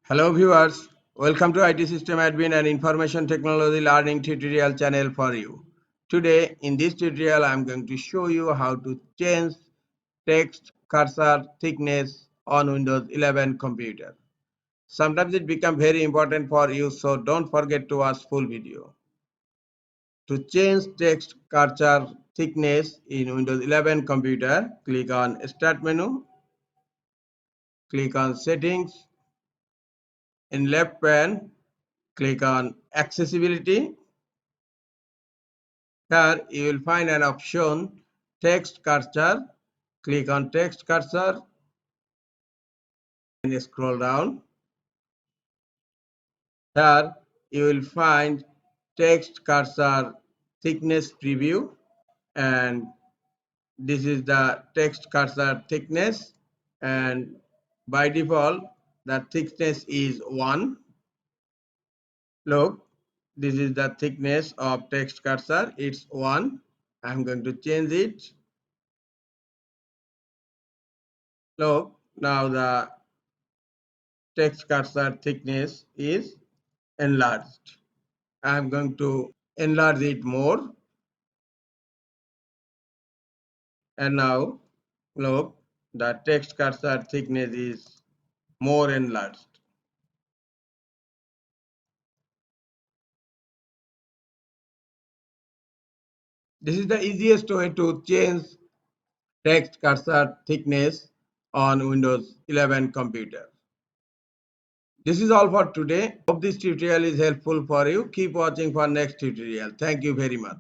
Hello viewers, welcome to IT System Admin and Information Technology Learning tutorial channel for you. Today in this tutorial I am going to show you how to change text cursor thickness on Windows 11 computer. Sometimes it becomes very important for you, so don't forget to watch full video. To change text cursor thickness in Windows 11 computer, click on Start menu, click on Settings. In left pane, click on Accessibility. Here you will find an option Text Cursor. Click on Text Cursor and scroll down. Here you will find Text Cursor Thickness Preview, and this is the text cursor thickness, and by default the thickness is 1. Look, this is the thickness of text cursor, it's 1. I'm going to change it. Look, now the text cursor thickness is enlarged. I'm going to enlarge it more, and now look, the text cursor thickness is more enlarged. This is the easiest way to change text cursor thickness on Windows 11 computer. This is all for today. Hope this tutorial is helpful for you. Keep watching for next tutorial. Thank you very much.